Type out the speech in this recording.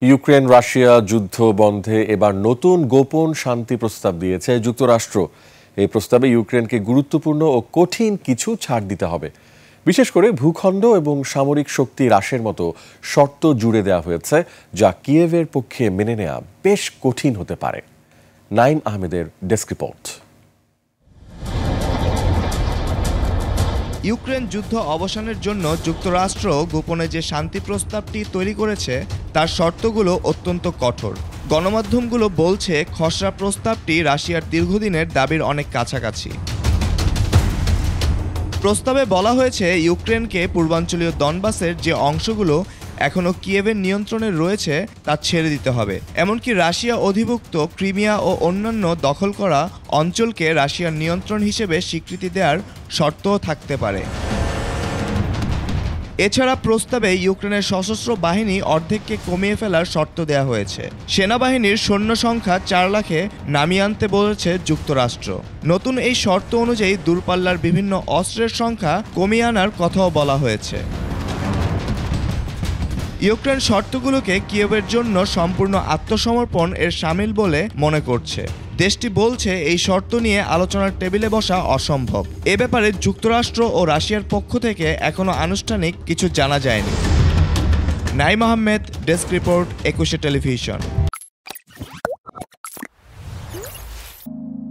Ukraine Russia যুদ্ধ বন্ধে এবার নতুন গোপন শান্তি প্রস্তাব দিয়েছে যুক্তরাষ্ট্র। এই প্রস্তাবে ইউক্রেনকে গুরুত্বপূর্ণ ও কঠিন কিছু ছাড় দিতে হবে। বিশেষ করে ভূখণ্ড এবং সামরিক শক্তি হ্রাসের মতো শর্ত জুড়ে দেওয়া হয়েছে, যা কিয়েভের পক্ষে মেনে নেওয়া বেশ কঠিন হতে পারে। নাইম আহমেদের ডেস্ক রিপোর্ট। ইউক্রেন যুদ্ধ অবসানের জন্য যুক্তরাষ্ট্র গোপনে যে শান্তি প্রস্তাবটি তৈরি করেছে তার শর্তগুলো অত্যন্ত কঠোর। গণমাধ্যমগুলো বলছে খসড়া প্রস্তাবটি রাশিয়ার দীর্ঘদিনের দাবির অনেক কাছাকাছি। প্রস্তাবে বলা হয়েছে ইউক্রেনকে পূর্বাঞ্চলীয় দনবাসের যে অংশগুলো এখনও কিয়েভের নিয়ন্ত্রণে রয়েছে তা ছেড়ে দিতে হবে। এমনকি রাশিয়া অধিভুক্ত ক্রিমিয়া ও অন্যান্য দখল করা অঞ্চলকে রাশিয়ার নিয়ন্ত্রণ হিসেবে স্বীকৃতি দেওয়ার শর্তও থাকতে পারে। এছাড়া প্রস্তাবে ইউক্রেনের সশস্ত্র বাহিনী অর্ধেককে কমিয়ে ফেলার শর্ত দেওয়া হয়েছে। সেনাবাহিনীর সৈন্য সংখ্যা 4 লাখে নামিয়ে আনতে বলেছে যুক্তরাষ্ট্র। নতুন এই শর্ত অনুযায়ী দূরপাল্লার বিভিন্ন অস্ত্রের সংখ্যা কমিয়ে আনার কথাও বলা হয়েছে। ইউক্রেন শর্তগুলোকে কিয়েভের জন্য সম্পূর্ণ আত্মসমর্পণ এর শামিল বলে মনে করছে। দেশটি বলছে এই শর্ত নিয়ে আলোচনার টেবিলে বসা অসম্ভব। এ ব্যাপারে যুক্তরাষ্ট্র ও রাশিয়ার পক্ষ থেকে এখনো আনুষ্ঠানিক কিছু জানা যায়নি। Naim Ahmed, desk report, 21 television.